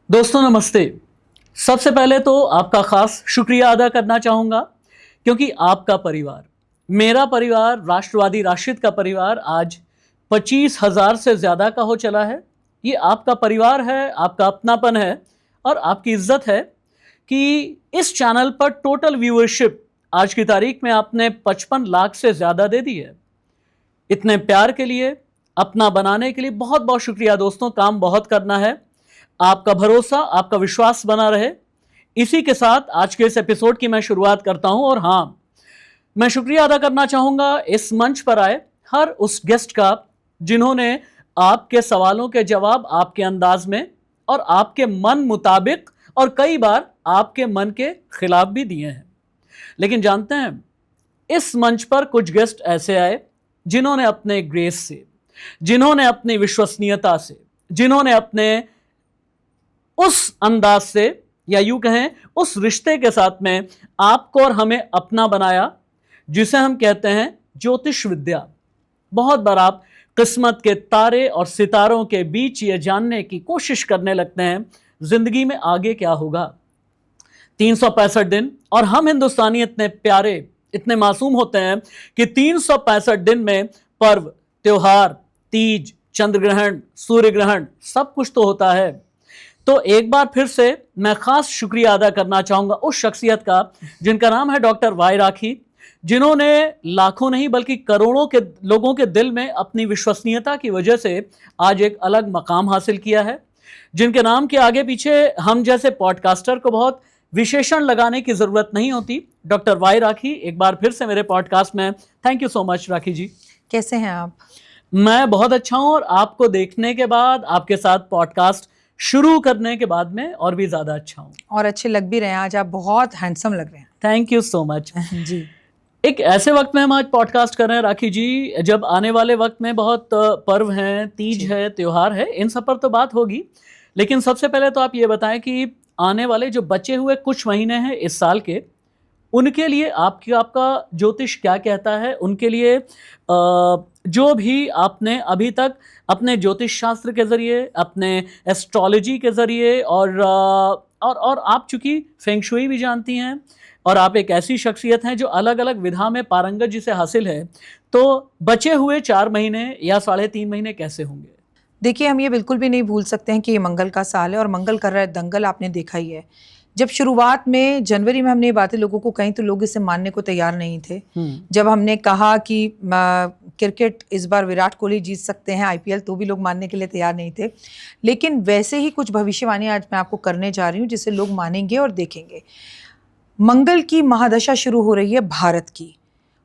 दोस्तों नमस्ते। सबसे पहले तो आपका खास शुक्रिया अदा करना चाहूँगा क्योंकि आपका परिवार, मेरा परिवार, राष्ट्रवादी राशिद का परिवार आज 25,000 से ज़्यादा का हो चला है। ये आपका परिवार है, आपका अपनापन है और आपकी इज्जत है कि इस चैनल पर टोटल व्यूअरशिप आज की तारीख में आपने 55 लाख से ज़्यादा दे दी है। इतने प्यार के लिए, अपना बनाने के लिए बहुत बहुत शुक्रिया दोस्तों। काम बहुत करना है, आपका भरोसा, आपका विश्वास बना रहे। इसी के साथ आज के इस एपिसोड की मैं शुरुआत करता हूं। और हाँ, मैं शुक्रिया अदा करना चाहूंगा इस मंच पर आए हर उस गेस्ट का जिन्होंने आपके सवालों के जवाब आपके अंदाज में और आपके मन मुताबिक और कई बार आपके मन के खिलाफ भी दिए हैं। लेकिन जानते हैं, इस मंच पर कुछ गेस्ट ऐसे आए जिन्होंने अपने ग्रेस से, जिन्होंने अपनी विश्वसनीयता से, जिन्होंने अपने उस अंदाज से या यूं कहें उस रिश्ते के साथ में आपको और हमें अपना बनाया जिसे हम कहते हैं ज्योतिष विद्या। बहुत बार आप किस्मत के तारे और सितारों के बीच ये जानने की कोशिश करने लगते हैं जिंदगी में आगे क्या होगा। 365 दिन, और हम हिंदुस्तानी इतने प्यारे, इतने मासूम होते हैं कि 365 दिन में पर्व, त्योहार, तीज, चंद्र ग्रहण, सूर्य ग्रहण सब कुछ तो होता है। तो एक बार फिर से मैं खास शुक्रिया अदा करना चाहूंगा उस शख्सियत का जिनका नाम है डॉक्टर वाई राखी, जिन्होंने लाखों नहीं बल्कि करोड़ों के लोगों के दिल में अपनी विश्वसनीयता की वजह से आज एक अलग मकाम हासिल किया है, जिनके नाम के आगे पीछे हम जैसे पॉडकास्टर को बहुत विशेषण लगाने की जरूरत नहीं होती। डॉक्टर वाई राखी एक बार फिर से मेरे पॉडकास्ट में। थैंक यू सो मच राखी जी। कैसे हैं आप? मैं बहुत अच्छा हूं और आपको देखने के बाद, आपके साथ पॉडकास्ट शुरू करने के बाद में और भी ज्यादा अच्छा हूं। और अच्छे लग भी रहे हैं, आज आप बहुत हैंडसम लग रहे हैं। थैंक यू सो मच जी। एक ऐसे वक्त में हम आज पॉडकास्ट कर रहे हैं राखी जी, जब आने वाले वक्त में बहुत पर्व हैं, तीज है, त्योहार है, इन सब पर तो बात होगी। लेकिन सबसे पहले तो आप ये बताएं कि आने वाले जो बचे हुए कुछ महीने हैं इस साल के, उनके लिए आपका ज्योतिष क्या कहता है? उनके लिए जो भी आपने अभी तक अपने ज्योतिष शास्त्र के जरिए, अपने एस्ट्रोलॉजी के जरिए और आप चूंकि फेंग शुई भी जानती हैं और आप एक ऐसी शख्सियत हैं जो अलग अलग विधा में पारंगत जिसे हासिल है, तो बचे हुए 4 महीने या 3.5 महीने कैसे होंगे? देखिए, हम ये बिल्कुल भी नहीं भूल सकते हैं कि ये मंगल का साल है और मंगल कर रहा है दंगल। आपने देखा ही है, जब शुरुआत में जनवरी में हमने ये बातें लोगों को कहीं तो लोग इसे मानने को तैयार नहीं थे। जब हमने कहा कि क्रिकेट इस बार विराट कोहली जीत सकते हैं आईपीएल, तो भी लोग मानने के लिए तैयार नहीं थे। लेकिन वैसे ही कुछ भविष्यवाणी आज मैं आपको करने जा रही हूँ जिसे लोग मानेंगे और देखेंगे। मंगल की महादशा शुरू हो रही है भारत की,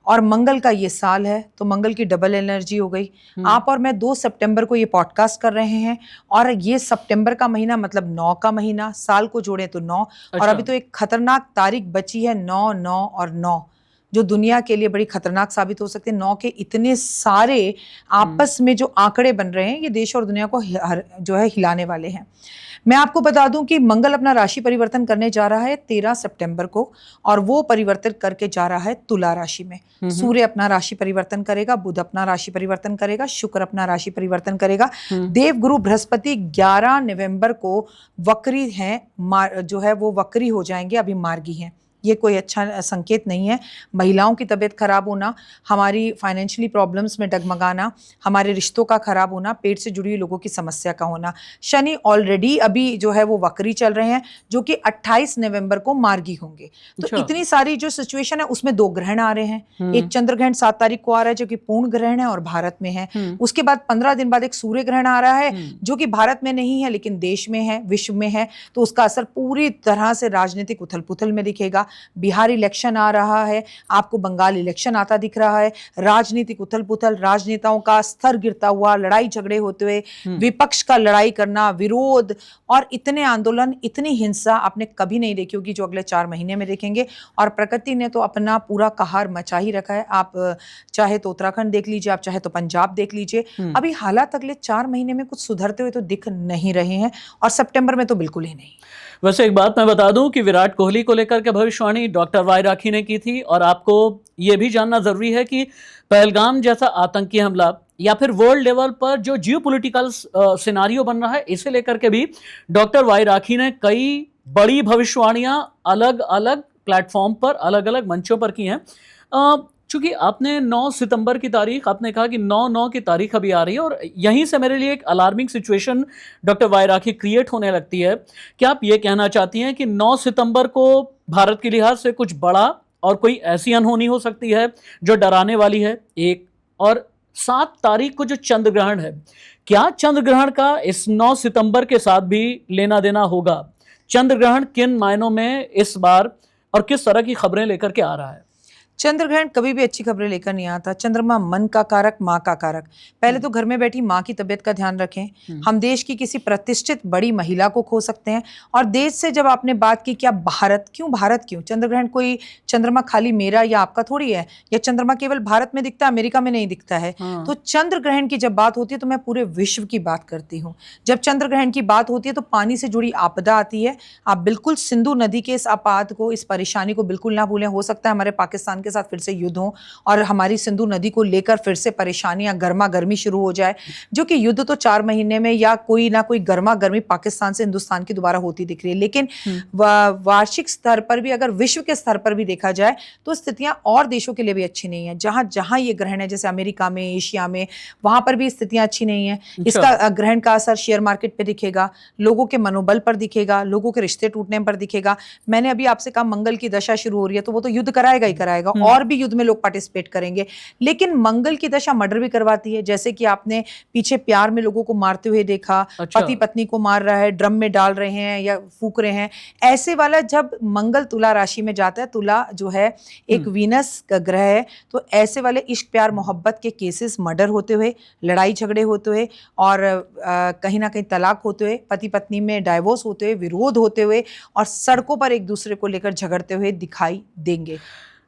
और मंगल का ये साल है, तो मंगल की डबल एनर्जी हो गई। आप और मैं 2 सितंबर को ये पॉडकास्ट कर रहे हैं और ये सितंबर का महीना मतलब 9 का महीना, साल को जोड़े तो 9। और अभी तो एक खतरनाक तारीख बची है 9, 9 और 9, जो दुनिया के लिए बड़ी खतरनाक साबित हो सकते हैं। 9 के इतने सारे आपस में जो आंकड़े बन रहे हैं, ये देश और दुनिया को जो है हिलाने वाले हैं। मैं आपको बता दूं कि मंगल अपना राशि परिवर्तन करने जा रहा है 13 सितंबर को, और वो परिवर्तन करके जा रहा है तुला राशि में। सूर्य अपना राशि परिवर्तन करेगा, बुध अपना राशि परिवर्तन करेगा, शुक्र अपना राशि परिवर्तन करेगा। देवगुरु बृहस्पति 11 नवंबर को वक्री हैं, जो है वो वक्री हो जाएंगे, अभी मार्गी हैं। ये कोई अच्छा संकेत नहीं है। महिलाओं की तबीयत खराब होना, हमारी फाइनेंशियली प्रॉब्लम्स में डगमगाना, हमारे रिश्तों का खराब होना, पेट से जुड़ी हुई लोगों की समस्या का होना। शनि ऑलरेडी अभी जो है वो वक्री चल रहे हैं, जो कि 28 नवंबर को मार्गी होंगे। तो इतनी सारी जो सिचुएशन है उसमें 2 ग्रहण आ रहे हैं। एक चंद्र ग्रहण 7 तारीख को आ रहा है जो कि पूर्ण ग्रहण है और भारत में है। उसके बाद 15 दिन बाद एक सूर्य ग्रहण आ रहा है जो कि भारत में नहीं है लेकिन देश में है, विश्व में है। तो उसका असर पूरी तरह से राजनीतिक उथल पुथल में दिखेगा। बिहार इलेक्शन आ रहा है, आपको बंगाल इलेक्शन आता दिख रहा है। राजनीतिक उथल पुथल, राजनेताओं का स्तर गिरता हुआ, लड़ाई झगड़े होते हुए, विपक्ष का लड़ाई करना, विरोध, और इतने आंदोलन, इतनी हिंसा आपने कभी नहीं देखी होगी जो अगले 4 महीने में देखेंगे। और प्रकृति ने तो अपना पूरा कहर मचा ही रखा है। आप चाहे तो उत्तराखंड देख लीजिए, आप चाहे तो पंजाब देख लीजिए। अभी हालात अगले 4 महीने में कुछ सुधरते हुए तो दिख नहीं रहे हैं, और सितंबर में तो बिल्कुल ही नहीं। वैसे एक बात मैं बता दूं कि विराट कोहली को लेकर के भविष्यवाणी डॉक्टर वाई राखी ने की थी, और आपको ये भी जानना जरूरी है कि पहलगाम जैसा आतंकी हमला या फिर वर्ल्ड लेवल पर जो जियोपॉलिटिकल सिनारियो बन रहा है, इसे लेकर के भी डॉक्टर वाई राखी ने कई बड़ी भविष्यवाणियां अलग अलग प्लेटफॉर्म पर, अलग अलग मंचों पर की हैं। चूंकि आपने 9 सितंबर की तारीख, आपने कहा कि 9/9 की तारीख अभी आ रही है, और यहीं से मेरे लिए एक अलार्मिंग सिचुएशन डॉक्टर वाई राखी क्रिएट होने लगती है। क्या आप ये कहना चाहती हैं कि 9 सितंबर को भारत के लिहाज से कुछ बड़ा और कोई ऐसी अनहोनी हो सकती है जो डराने वाली है? एक और 7 तारीख को जो चंद्र ग्रहण है, क्या चंद्र ग्रहण का इस 9 सितंबर के साथ भी लेना देना होगा? चंद्र ग्रहण किन मायनों में इस बार और किस तरह की खबरें लेकर के आ रहा है? चंद्र ग्रहण कभी भी अच्छी खबरें लेकर नहीं आता। चंद्रमा मन का कारक, माँ का कारक। पहले तो घर में बैठी माँ की तबीयत का ध्यान रखें। हम देश की किसी प्रतिष्ठित बड़ी महिला को खो सकते हैं। और देश से जब आपने बात की, क्या भारत क्यों, भारत क्यों? चंद्र ग्रहण कोई चंद्रमा खाली मेरा या आपका थोड़ी है, या चंद्रमा केवल भारत में दिखता है, अमेरिका में नहीं दिखता है। तो चंद्र ग्रहण की जब बात होती है तो मैं पूरे विश्व की बात करती हूँ। जब चंद्र ग्रहण की बात होती है तो पानी से जुड़ी आपदा आती है। आप बिल्कुल सिंधु नदी के इस आपात को, इस परेशानी को बिल्कुल ना भूलें। हो सकता है हमारे पाकिस्तान के साथ फिर से युद्ध हो और हमारी सिंधु नदी को लेकर फिर से परेशानियां, गर्मा गर्मी शुरू हो जाए, जो कि युद्ध तो 4 महीने में या कोई ना कोई गर्मा गर्मी पाकिस्तान से हिंदुस्तान की दोबारा होती दिख रही है। लेकिन वार्षिक स्तर पर भी, अगर विश्व के स्तर पर भी देखा जाए तो स्थितियां और देशों के लिए भी अच्छी नहीं है। जहां जहां ये ग्रहण है, जैसे अमेरिका में, एशिया में, वहां पर भी स्थितियां अच्छी नहीं है। इसका ग्रहण का असर शेयर मार्केट पे दिखेगा, लोगों के मनोबल पर दिखेगा, लोगों के रिश्ते टूटने पर दिखेगा। मैंने अभी आपसे कहा मंगल की दशा शुरू हो रही है, तो वो तो युद्ध कराएगा ही कराएगा, और भी युद्ध में लोग पार्टिसिपेट करेंगे। लेकिन मंगल की दशा मर्डर भी करवाती है। जैसे कि आपने पीछे प्यार में लोगों को मारते हुए देखा, पति पत्नी को मार रहा है, ड्रम में डाल रहे हैं या फूक रहे हैं, ऐसे वाला जब मंगल तुला राशि में जाता है, तुला जो है एक वीनस का ग्रह है, तो ऐसे वाले इश्क प्यार मोहब्बत के केसेस, मर्डर होते हुए, लड़ाई झगड़े होते हुए, और कहीं ना कहीं तलाक होते हुए, पति पत्नी में डाइवोर्स होते हुए, विरोध होते हुए, और सड़कों पर एक दूसरे को लेकर झगड़ते हुए दिखाई देंगे।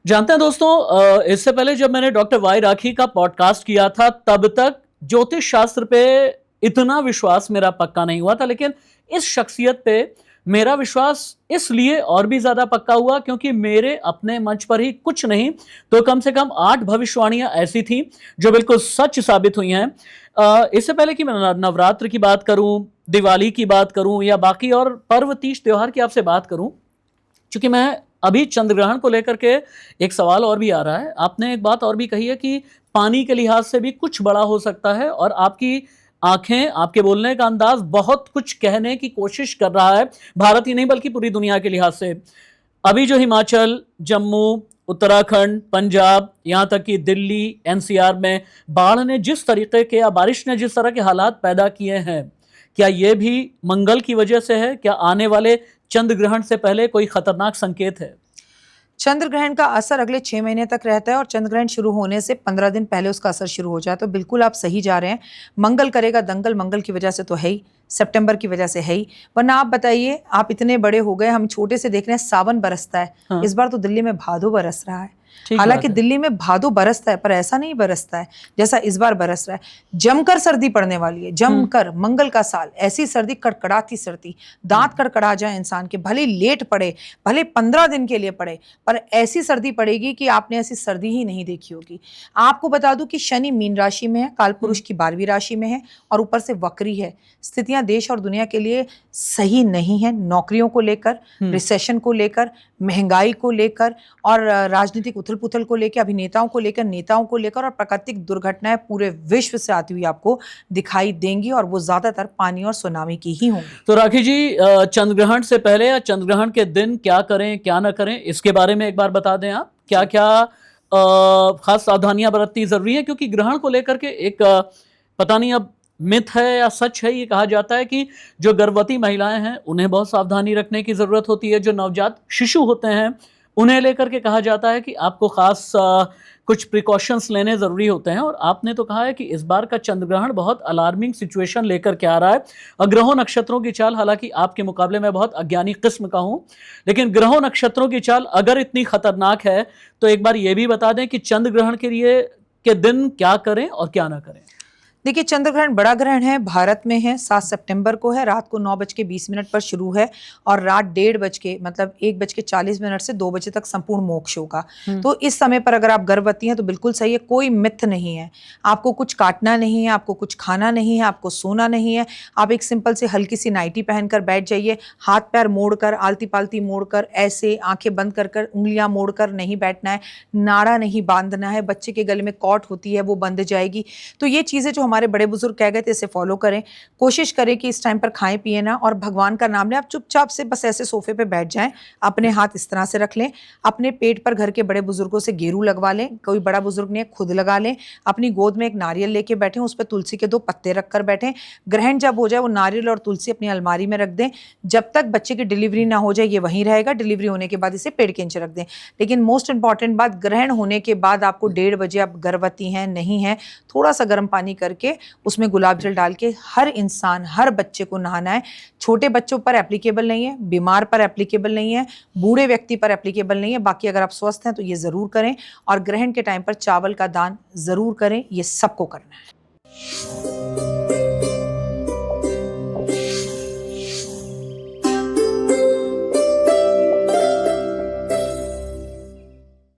जानते हैं दोस्तों, इससे पहले जब मैंने डॉक्टर वाई राखी का पॉडकास्ट किया था, तब तक ज्योतिष शास्त्र पे इतना विश्वास मेरा पक्का नहीं हुआ था, लेकिन इस शख्सियत पे मेरा विश्वास इसलिए और भी ज्यादा पक्का हुआ क्योंकि मेरे अपने मंच पर ही कुछ नहीं तो कम से कम 8 भविष्यवाणियां ऐसी थी जो बिल्कुल सच साबित हुई हैं। इससे पहले कि मैं नवरात्र की बात करूं, दिवाली की बात करूं, या बाकी और पर्व, तीज त्योहार की आपसे बात करूं, चूंकि मैं अभी चंद्र ग्रहण को लेकर के एक सवाल और भी आ रहा है। आपने एक बात और भी कही है कि पानी के लिहाज से भी कुछ बड़ा हो सकता है, और आपकी आंखें, आपके बोलने का अंदाज बहुत कुछ कहने की कोशिश कर रहा है, भारत ही नहीं बल्कि पूरी दुनिया के लिहाज से। अभी जो हिमाचल, जम्मू, उत्तराखंड, पंजाब, यहाँ तक कि दिल्ली, एनसीआर में बाढ़ ने जिस तरीके के, या बारिश ने जिस तरह के हालात पैदा किए हैं, क्या ये भी मंगल की वजह से है? क्या आने वाले चंद्र ग्रहण से पहले कोई खतरनाक संकेत है? चंद्र ग्रहण का असर अगले 6 महीने तक रहता है, और चंद्र ग्रहण शुरू होने से 15 दिन पहले उसका असर शुरू हो जाए। तो बिल्कुल आप सही जा रहे हैं। मंगल करेगा दंगल, मंगल की वजह से तो है ही, सितंबर की वजह से है ही। वरना आप बताइए, आप इतने बड़े हो गए, हम छोटे से देख रहे हैं सावन बरसता है। हाँ। इस बार तो दिल्ली में भादो बरस रहा है। हालांकि दिल्ली में भादो बरसता है, पर ऐसा नहीं बरसता है जैसा इस बार बरस रहा है। जमकर सर्दी पड़ने वाली है, जमकर। मंगल का साल, ऐसी सर्दी, कड़कड़ाती सर्दी, दांत कड़कड़ा जाए इंसान के, भले लेट पड़े, भले 15 दिन के लिए पड़े, पर ऐसी सर्दी पड़ेगी कि आपने ऐसी सर्दी ही नहीं देखी होगी। आपको बता दूं कि शनि मीन राशि में है, कालपुरुष की 12वीं राशि में है, और ऊपर से वक्री है। स्थितियां देश और दुनिया के लिए सही नहीं है, नौकरियों को लेकर, रिसेशन को लेकर, महंगाई को लेकर, और राजनीतिक उथल पुथल को लेकर, अभिनेताओं को लेकर, नेताओं को लेकर, और प्राकृतिक दुर्घटनाएं पूरे विश्व से आती हुई आपको दिखाई देंगी, और वो ज्यादातर पानी और सुनामी की ही होंगी। तो राखी जी, चंद्र ग्रहण से पहले या चंद्र ग्रहण के दिन क्या करें क्या ना करें, इसके बारे में एक बार बता दें आप। क्या क्या खास सावधानियां बरतनी जरूरी है? क्योंकि ग्रहण को लेकर के एक पता नहीं अब मिथ है या सच है, ये कहा जाता है कि जो गर्भवती महिलाएं हैं उन्हें बहुत सावधानी रखने की जरूरत होती है, जो नवजात शिशु होते हैं उन्हें लेकर के कहा जाता है कि आपको खास कुछ प्रिकॉशंस लेने ज़रूरी होते हैं। और आपने तो कहा है कि इस बार का चंद्र ग्रहण बहुत अलार्मिंग सिचुएशन लेकर के आ रहा है। और ग्रहों नक्षत्रों की चाल, हालांकि आपके मुकाबले में बहुत अज्ञानी किस्म का हूं, लेकिन ग्रहों नक्षत्रों की चाल अगर इतनी खतरनाक है तो एक बार ये भी बता दें कि चंद्र ग्रहण के लिए के दिन क्या करें और क्या ना करें। देखिए, चंद्र ग्रहण बड़ा ग्रहण है, भारत में है, 7 सितंबर को है, रात को 9:20 पर शुरू है और रात 1:30 मतलब 1:40 से 2 बजे तक संपूर्ण मोक्ष होगा। तो इस समय पर अगर आप गर्भवती हैं तो बिल्कुल सही है, कोई मिथ नहीं है। आपको कुछ काटना नहीं है, आपको कुछ खाना नहीं है, आपको सोना नहीं है। आप एक सिंपल से हल्की सी नाइटी पहनकर बैठ जाइए, हाथ पैर मोड़कर, आलती-पालती मोड़कर, ऐसे आंखें बंद कर कर, उंगलियां मोड़कर नहीं बैठना है, नाड़ा नहीं बांधना है, बच्चे के गले में कॉर्ड होती है वो बंध जाएगी। तो ये चीज़ें जो हमारे बड़े बुजुर्ग कह गए थे इसे फॉलो करें। कोशिश करें कि इस टाइम पर खाएं पिए ना और भगवान का नाम लें। आप चुपचाप से बस ऐसे सोफे पे बैठ जाएं, अपने हाथ इस तरह से रख लें, अपने पेट पर घर के बड़े बुजुर्गों से गेरू लगवा लें, कोई बड़ा बुजुर्ग ने खुद लगा लें, अपनी गोद में एक नारियल लेके बैठें, उस पर तुलसी के 2 पत्ते रखकर बैठें। ग्रहण जब हो जाए वो नारियल और तुलसी अपनी अलमारी में रख दें। जब तक बच्चे की डिलीवरी ना हो जाए ये वहीं रहेगा, डिलीवरी होने के बाद इसे पेड़ के नीचे रख दें। लेकिन मोस्ट इंपॉर्टेंट बात, ग्रहण होने के बाद आपको 1:30 बजे, आप गर्भवती हैं नहीं हैं, थोड़ा सा गर्म पानी करके उसमें गुलाब जल डाल के हर इंसान, हर बच्चे को नहाना है। छोटे बच्चों पर एप्लीकेबल नहीं है, बीमार पर एप्लीकेबल नहीं है, बूढ़े व्यक्ति पर एप्लीकेबल नहीं है। बाकी अगर आप स्वस्थ हैं तो ये ज़रूर करें और ग्रहण के टाइम पर चावल का दान ज़रूर करें, ये सबको करना है।